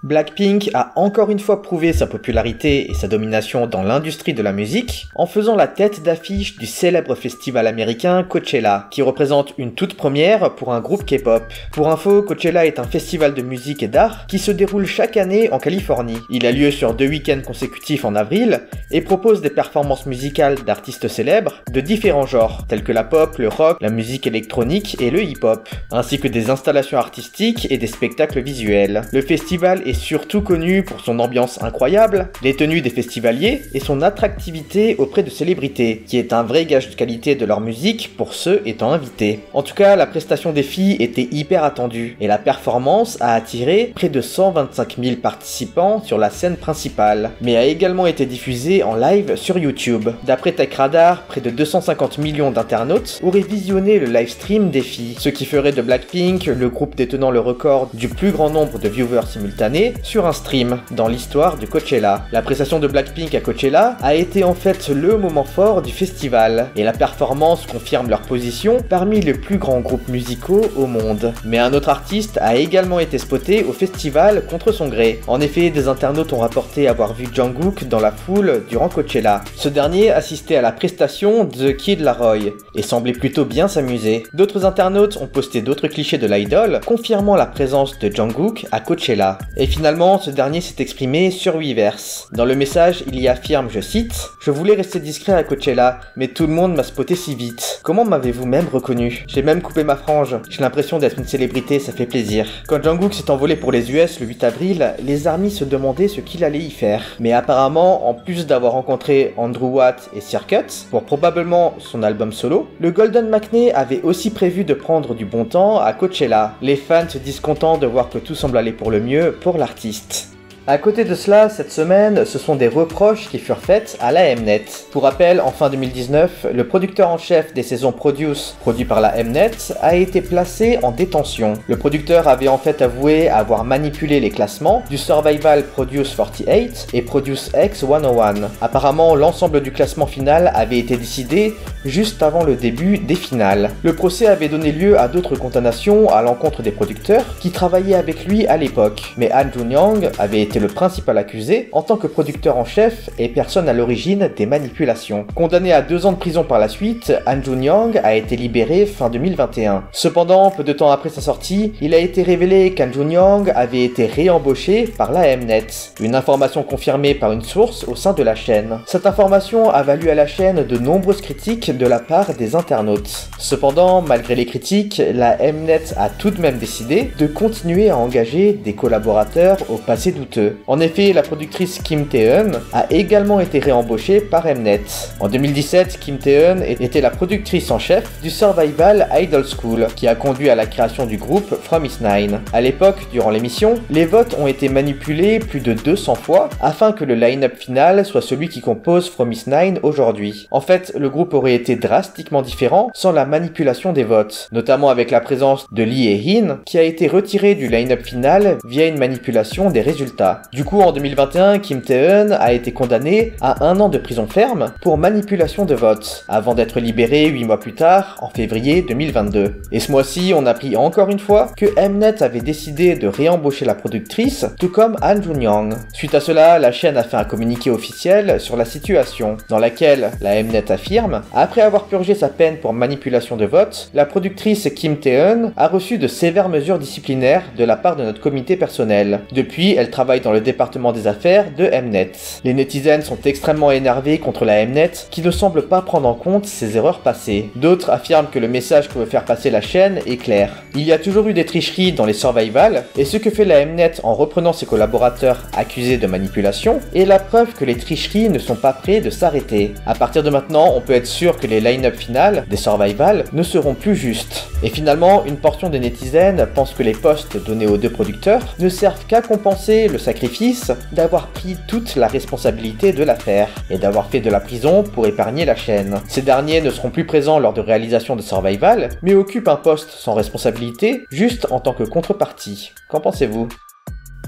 Blackpink a encore une fois prouvé sa popularité et sa domination dans l'industrie de la musique en faisant la tête d'affiche du célèbre festival américain Coachella, qui représente une toute première pour un groupe K-pop. Pour info, Coachella est un festival de musique et d'art qui se déroule chaque année en Californie. Il a lieu sur 2 week-ends consécutifs en avril et propose des performances musicales d'artistes célèbres de différents genres, tels que la pop, le rock, la musique électronique et le hip-hop, ainsi que des installations artistiques et des spectacles visuels. Le festival est surtout connu pour son ambiance incroyable, les tenues des festivaliers et son attractivité auprès de célébrités, qui est un vrai gage de qualité de leur musique pour ceux étant invités. En tout cas, la prestation des filles était hyper attendue et la performance a attiré près de 125 000 participants sur la scène principale, mais a également été diffusée en live sur YouTube. D'après TechRadar, près de 250 millions d'internautes auraient visionné le livestream des filles, ce qui ferait de Blackpink le groupe détenant le record du plus grand nombre de viewers simultanés sur un stream dans l'histoire du Coachella. La prestation de Blackpink à Coachella a été en fait le moment fort du festival, et la performance confirme leur position parmi les plus grands groupes musicaux au monde. Mais un autre artiste a également été spoté au festival contre son gré. En effet, des internautes ont rapporté avoir vu Jungkook dans la foule durant Coachella. Ce dernier assistait à la prestation de The Kid Laroi et semblait plutôt bien s'amuser. D'autres internautes ont posté d'autres clichés de l'idole, confirmant la présence de Jungkook à Coachella. Et finalement, ce dernier s'est exprimé sur Weverse. Dans le message, il y affirme, je cite, « Je voulais rester discret à Coachella, mais tout le monde m'a spoté si vite. Comment m'avez-vous même reconnu? J'ai même coupé ma frange. J'ai l'impression d'être une célébrité, ça fait plaisir. » Quand Jungkook s'est envolé pour les US le 8 avril, les ARMY se demandaient ce qu'il allait y faire. Mais apparemment, en plus d'avoir rencontré Andrew Watt et Circuit pour probablement son album solo, le Golden Maknae avait aussi prévu de prendre du bon temps à Coachella. Les fans se disent contents de voir que tout semble aller pour le mieux pour l'artiste. À côté de cela, cette semaine, ce sont des reproches qui furent faites à la Mnet. Pour rappel, en fin 2019, le producteur en chef des saisons Produce, produit par la Mnet, a été placé en détention. Le producteur avait en fait avoué avoir manipulé les classements du Survival Produce 48 et Produce X 101. Apparemment, l'ensemble du classement final avait été décidé juste avant le début des finales. Le procès avait donné lieu à d'autres condamnations à l'encontre des producteurs qui travaillaient avec lui à l'époque, mais Han Jun-young avait été le principal accusé en tant que producteur en chef et personne à l'origine des manipulations. Condamné à 2 ans de prison par la suite, Han Jun-young a été libéré fin 2021. Cependant, peu de temps après sa sortie, il a été révélé qu'Han Jun-young avait été réembauché par la Mnet, une information confirmée par une source au sein de la chaîne. Cette information a valu à la chaîne de nombreuses critiques de la part des internautes. Cependant, malgré les critiques, la Mnet a tout de même décidé de continuer à engager des collaborateurs au passé douteux. En effet, la productrice Kim Tae-eun a également été réembauchée par Mnet. En 2017, Kim Tae-eun était la productrice en chef du Survival Idol School, qui a conduit à la création du groupe From Is 9. À l'époque, durant l'émission, les votes ont été manipulés plus de 200 fois afin que le line-up final soit celui qui compose From Is 9 aujourd'hui. En fait, le groupe aurait été drastiquement différent sans la manipulation des votes, notamment avec la présence de Lee Hae-in, qui a été retiré du line-up final via une manipulation des résultats. Du coup, en 2021, Kim Tae-eun a été condamné à 1 an de prison ferme pour manipulation de vote, avant d'être libéré 8 mois plus tard, en février 2022. Et ce mois-ci, on a appris encore une fois que Mnet avait décidé de réembaucher la productrice, tout comme Han Jun-young. Suite à cela, la chaîne a fait un communiqué officiel sur la situation, dans laquelle la Mnet affirme, après avoir purgé sa peine pour manipulation de vote, la productrice Kim Tae-eun a reçu de sévères mesures disciplinaires de la part de notre comité personnel. Depuis, elle travaille dans le département des affaires de Mnet. Les netizens sont extrêmement énervés contre la Mnet qui ne semble pas prendre en compte ses erreurs passées. D'autres affirment que le message que veut faire passer la chaîne est clair. Il y a toujours eu des tricheries dans les survival et ce que fait la Mnet en reprenant ses collaborateurs accusés de manipulation est la preuve que les tricheries ne sont pas prêts de s'arrêter. À partir de maintenant, on peut être sûr que les line-up finales des survival ne seront plus justes. Et finalement, une portion des netizens pense que les postes donnés aux 2 producteurs ne servent qu'à compenser le sacrifice d'avoir pris toute la responsabilité de l'affaire et d'avoir fait de la prison pour épargner la chaîne. Ces derniers ne seront plus présents lors de réalisation de Survival, mais occupent un poste sans responsabilité, juste en tant que contrepartie. Qu'en pensez-vous ?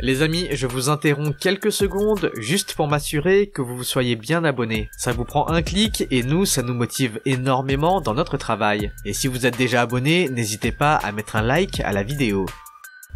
Les amis, je vous interromps quelques secondes juste pour m'assurer que vous soyez bien abonnés. Ça vous prend un clic et nous, ça nous motive énormément dans notre travail. Et si vous êtes déjà abonné, n'hésitez pas à mettre un like à la vidéo.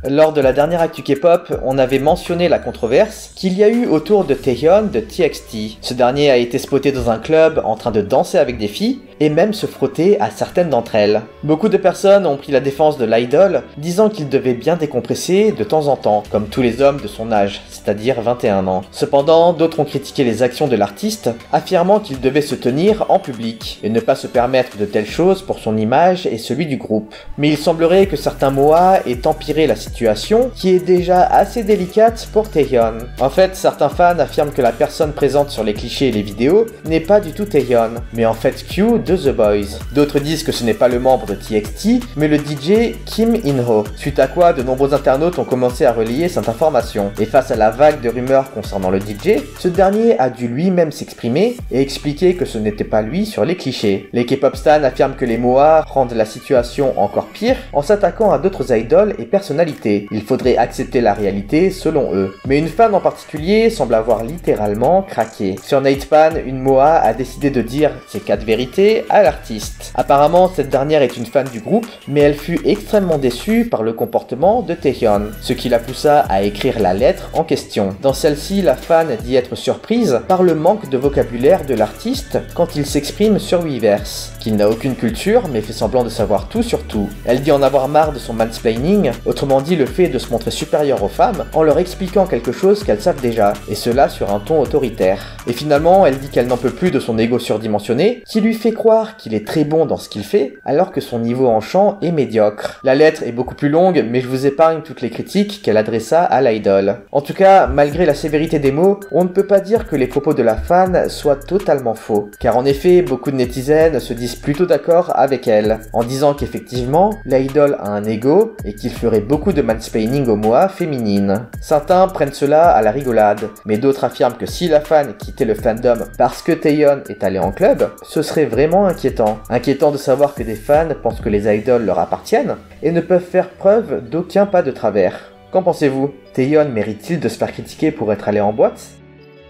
Lors de la dernière actu K-pop, on avait mentionné la controverse qu'il y a eu autour de Taehyun de TXT. Ce dernier a été spoté dans un club en train de danser avec des filles et même se frotter à certaines d'entre elles. Beaucoup de personnes ont pris la défense de l'idol, disant qu'il devait bien décompresser de temps en temps, comme tous les hommes de son âge, c'est-à-dire 21 ans. Cependant, d'autres ont critiqué les actions de l'artiste, affirmant qu'il devait se tenir en public et ne pas se permettre de telles choses pour son image et celui du groupe. Mais il semblerait que certains MOA aient empiré la situation, qui est déjà assez délicate pour Taehyun. En fait, certains fans affirment que la personne présente sur les clichés et les vidéos n'est pas du tout Taehyun, mais en fait Q de The Boys. D'autres disent que ce n'est pas le membre de TXT, mais le DJ Kim In-ho. Suite à quoi, de nombreux internautes ont commencé à relayer cette information. Et face à la vague de rumeurs concernant le DJ, ce dernier a dû lui-même s'exprimer et expliquer que ce n'était pas lui sur les clichés. Les K-pop stans affirment que les MOA rendent la situation encore pire en s'attaquant à d'autres idoles et personnalités. Il faudrait accepter la réalité selon eux. Mais une fan en particulier semble avoir littéralement craqué. Sur Natepan, une MOA a décidé de dire ses 4 vérités à l'artiste. Apparemment, cette dernière est une fan du groupe, mais elle fut extrêmement déçue par le comportement de Taehyun, ce qui la poussa à écrire la lettre en question. Dans celle-ci, la fan dit être surprise par le manque de vocabulaire de l'artiste quand il s'exprime sur Weverse, qu'il n'a aucune culture mais fait semblant de savoir tout sur tout. Elle dit en avoir marre de son mansplaining, autrement dit le fait de se montrer supérieur aux femmes en leur expliquant quelque chose qu'elles savent déjà, et cela sur un ton autoritaire. Et finalement, elle dit qu'elle n'en peut plus de son ego surdimensionné, qui lui fait croire qu'il est très bon dans ce qu'il fait, alors que son niveau en chant est médiocre. La lettre est beaucoup plus longue, mais je vous épargne toutes les critiques qu'elle adressa à l'idol. En tout cas, malgré la sévérité des mots, on ne peut pas dire que les propos de la fan soient totalement faux, car en effet, beaucoup de netizens se disent plutôt d'accord avec elle, en disant qu'effectivement, l'idol a un ego et qu'il ferait beaucoup de mansplaining aux MOA féminines. Certains prennent cela à la rigolade, mais d'autres affirment que si la fan quittait le fandom parce que Taehyun est allé en club, ce serait vraiment inquiétant. Inquiétant de savoir que des fans pensent que les idoles leur appartiennent et ne peuvent faire preuve d'aucun pas de travers. Qu'en pensez-vous? Taehyun mérite-t-il de se faire critiquer pour être allé en boîte?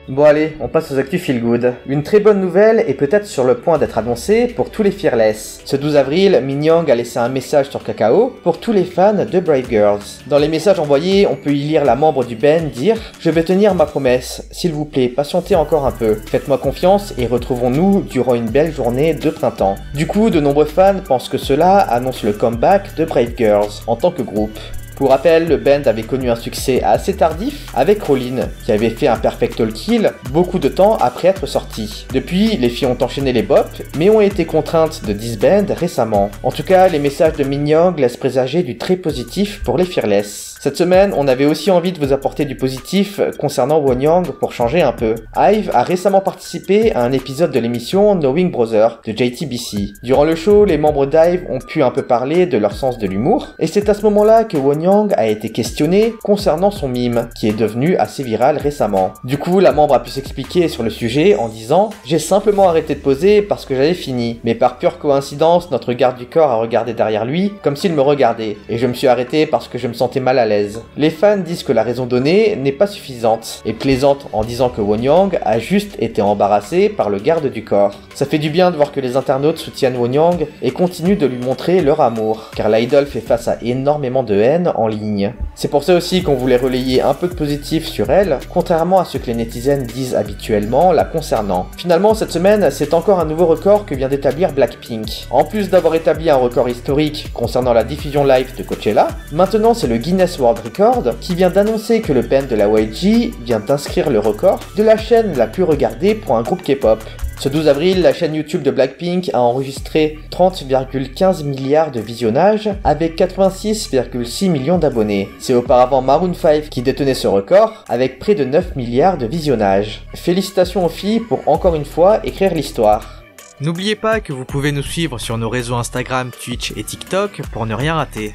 Bon allez, on passe aux actus feel good. Une très bonne nouvelle est peut-être sur le point d'être annoncée pour tous les Fearless. Ce 12 avril, Minhyung a laissé un message sur Kakao pour tous les fans de Brave Girls. Dans les messages envoyés, on peut y lire la membre du band dire « Je vais tenir ma promesse, s'il vous plaît, patientez encore un peu. Faites-moi confiance et retrouvons-nous durant une belle journée de printemps. » Du coup, de nombreux fans pensent que cela annonce le comeback de Brave Girls en tant que groupe. Pour rappel, le band avait connu un succès assez tardif avec Rollin, qui avait fait un Perfectal Kill beaucoup de temps après être sorti. Depuis, les filles ont enchaîné les bops, mais ont été contraintes de disband récemment. En tout cas, les messages de Minhyung laissent présager du très positif pour les Fearless. Cette semaine, on avait aussi envie de vous apporter du positif concernant Wonyoung pour changer un peu. IVE a récemment participé à un épisode de l'émission Knowing Brother de JTBC. Durant le show, les membres d'IVE ont pu un peu parler de leur sens de l'humour, et c'est à ce moment-là que Wonyoung a été questionné concernant son mime, qui est devenu assez viral récemment. Du coup, la membre a pu s'expliquer sur le sujet en disant « J'ai simplement arrêté de poser parce que j'avais fini, mais par pure coïncidence, notre garde du corps a regardé derrière lui comme s'il me regardait, et je me suis arrêté parce que je me sentais mal à l'aise. » Les fans disent que la raison donnée n'est pas suffisante, et plaisantent en disant que Wonyoung a juste été embarrassé par le garde du corps. Ça fait du bien de voir que les internautes soutiennent Wonyoung et continuent de lui montrer leur amour, car l'idol fait face à énormément de haine en ligne. C'est pour ça aussi qu'on voulait relayer un peu de positif sur elle, contrairement à ce que les netizens disent habituellement la concernant. Finalement, cette semaine, c'est encore un nouveau record que vient d'établir Blackpink. En plus d'avoir établi un record historique concernant la diffusion live de Coachella, maintenant c'est le Guinness World Record qui vient d'annoncer que le band de la YG vient d'inscrire le record de la chaîne la plus regardée pour un groupe K-pop. Ce 12 avril, la chaîne YouTube de Blackpink a enregistré 30,15 milliards de visionnages avec 86,6 millions d'abonnés. C'est auparavant Maroon 5 qui détenait ce record avec près de 9 milliards de visionnages. Félicitations aux filles pour encore une fois écrire l'histoire. N'oubliez pas que vous pouvez nous suivre sur nos réseaux Instagram, Twitch et TikTok pour ne rien rater.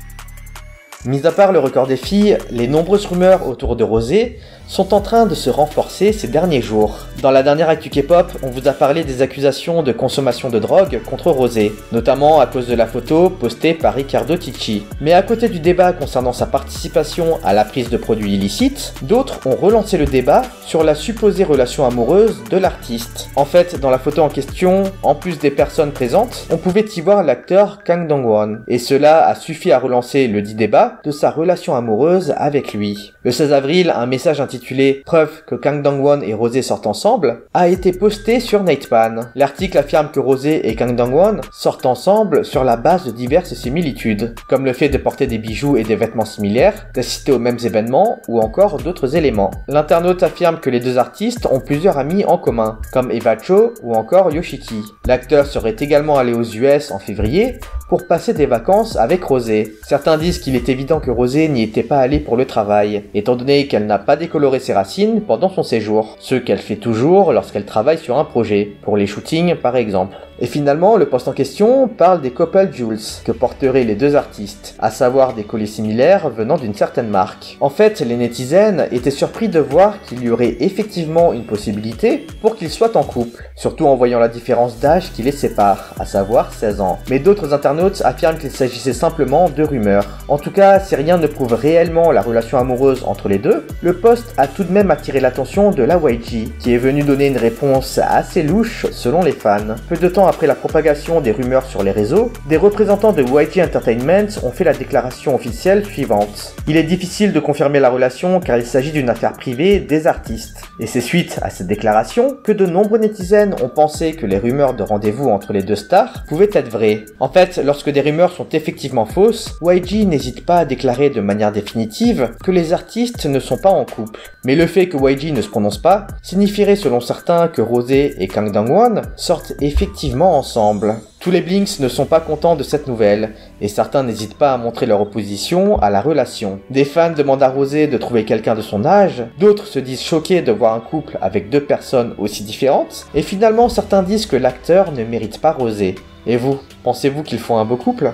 Mis à part le record des filles, les nombreuses rumeurs autour de Rosé sont en train de se renforcer ces derniers jours. Dans la dernière actu K-pop, on vous a parlé des accusations de consommation de drogue contre Rosé, notamment à cause de la photo postée par Riccardo Ticci. Mais à côté du débat concernant sa participation à la prise de produits illicites, d'autres ont relancé le débat sur la supposée relation amoureuse de l'artiste. En fait, dans la photo en question, en plus des personnes présentes, on pouvait y voir l'acteur Kang Dong-won, et cela a suffi à relancer le dit débat Coachella de sa relation amoureuse avec lui. Le 16 avril, un message intitulé « Preuve que Kang Dong-won et Rosé sortent ensemble » a été posté sur Nightpan. L'article affirme que Rosé et Kang Dong-won sortent ensemble sur la base de diverses similitudes, comme le fait de porter des bijoux et des vêtements similaires, d'assister aux mêmes événements ou encore d'autres éléments. L'internaute affirme que les deux artistes ont plusieurs amis en commun, comme Eva Cho ou encore Yoshiki. L'acteur serait également allé aux US en février pour passer des vacances avec Rosé. Certains disent qu'il est évident que Rosé n'y était pas allée pour le travail, étant donné qu'elle n'a pas décoloré ses racines pendant son séjour, ce qu'elle fait toujours lorsqu'elle travaille sur un projet, pour les shootings par exemple. Et finalement, le post en question parle des couple jewels que porteraient les deux artistes, à savoir des colliers similaires venant d'une certaine marque. En fait, les netizens étaient surpris de voir qu'il y aurait effectivement une possibilité pour qu'ils soient en couple, surtout en voyant la différence d'âge qui les sépare, à savoir 16 ans. Mais d'autres internautes affirment qu'il s'agissait simplement de rumeurs. En tout cas, si rien ne prouve réellement la relation amoureuse entre les deux, le post a tout de même attiré l'attention de la YG, qui est venu donner une réponse assez louche selon les fans. Peu de temps après la propagation des rumeurs sur les réseaux, des représentants de YG Entertainment ont fait la déclaration officielle suivante. Il est difficile de confirmer la relation car il s'agit d'une affaire privée des artistes. Et c'est suite à cette déclaration que de nombreux netizens ont pensé que les rumeurs de rendez-vous entre les deux stars pouvaient être vraies. En fait, lorsque des rumeurs sont effectivement fausses, YG n'hésite pas à déclarer de manière définitive que les artistes ne sont pas en couple. Mais le fait que YG ne se prononce pas signifierait selon certains que Rosé et Kang Dong-won sortent effectivement ensemble. Tous les Blinks ne sont pas contents de cette nouvelle, et certains n'hésitent pas à montrer leur opposition à la relation. Des fans demandent à Rosé de trouver quelqu'un de son âge, d'autres se disent choqués de voir un couple avec deux personnes aussi différentes, et finalement certains disent que l'acteur ne mérite pas Rosé. Et vous, pensez-vous qu'ils font un beau couple ?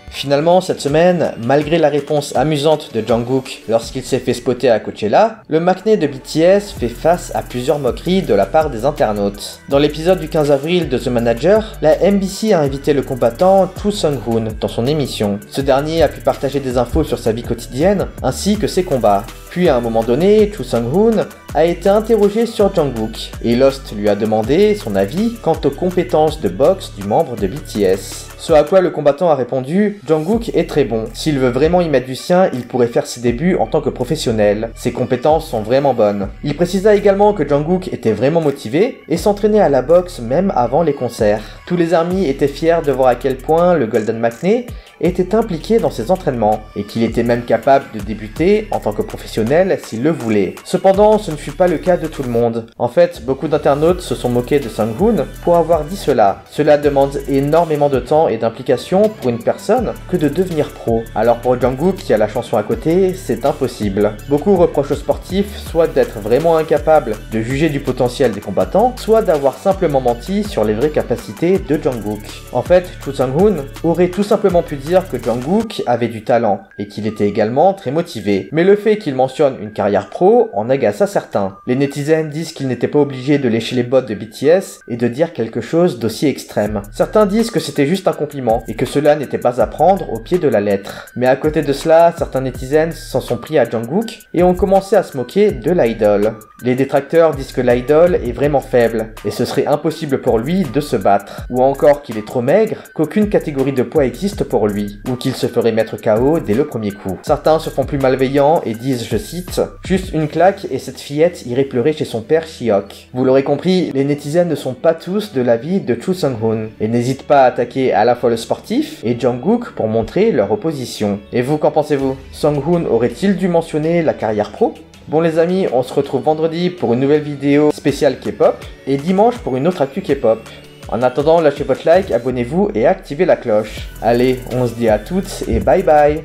Finalement, cette semaine, malgré la réponse amusante de Jungkook lorsqu'il s'est fait spotter à Coachella, le maknae de BTS fait face à plusieurs moqueries de la part des internautes. Dans l'épisode du 15 avril de The Manager, la MBC a invité le combattant Choo Sung-hoon dans son émission. Ce dernier a pu partager des infos sur sa vie quotidienne ainsi que ses combats. Puis à un moment donné, Choo Sung-hoon a été interrogé sur Jungkook et Lost lui a demandé son avis quant aux compétences de boxe du membre de BTS. Ce à quoi le combattant a répondu « Jungkook est très bon. S'il veut vraiment y mettre du sien, il pourrait faire ses débuts en tant que professionnel. Ses compétences sont vraiment bonnes. » Il précisa également que Jungkook était vraiment motivé et s'entraînait à la boxe même avant les concerts. Tous les ARMY étaient fiers de voir à quel point le Golden maknae était impliqué dans ses entraînements et qu'il était même capable de débuter en tant que professionnel s'il le voulait. Cependant, ce ne fut pas le cas de tout le monde. En fait, beaucoup d'internautes se sont moqués de Sung-hoon pour avoir dit cela. Cela demande énormément de temps et d'implication pour une personne que de devenir pro. Alors pour Jungkook qui a la chanson à côté, c'est impossible. Beaucoup reprochent aux sportifs soit d'être vraiment incapables de juger du potentiel des combattants, soit d'avoir simplement menti sur les vraies capacités de Jungkook. En fait, Choo Sung-hoon aurait tout simplement pu dire que Jungkook avait du talent et qu'il était également très motivé. Mais le fait qu'il mentionne une carrière pro en agace à certains. Les netizens disent qu'il n'était pas obligé de lécher les bottes de BTS et de dire quelque chose d'aussi extrême. Certains disent que c'était juste un compliment et que cela n'était pas à prendre au pied de la lettre. Mais à côté de cela, certains netizens s'en sont pris à Jungkook et ont commencé à se moquer de l'idole. Les détracteurs disent que l'idole est vraiment faible et ce serait impossible pour lui de se battre. Ou encore qu'il est trop maigre, qu'aucune catégorie de poids existe pour lui. Ou qu'il se ferait mettre KO dès le premier coup. Certains se font plus malveillants et disent, je cite, « Juste une claque et cette fillette irait pleurer chez son père Shiok ». Vous l'aurez compris, les netizens ne sont pas tous de l'avis de Choo Sung-hoon et n'hésitent pas à attaquer à la fois le sportif et Jungkook pour montrer leur opposition. Et vous, qu'en pensez-vous? Sung-hoon aurait-il dû mentionner la carrière pro? Bon les amis, on se retrouve vendredi pour une nouvelle vidéo spéciale K-pop et dimanche pour une autre actu K-pop. En attendant, lâchez votre like, abonnez-vous et activez la cloche. Allez, on se dit à toutes et bye bye.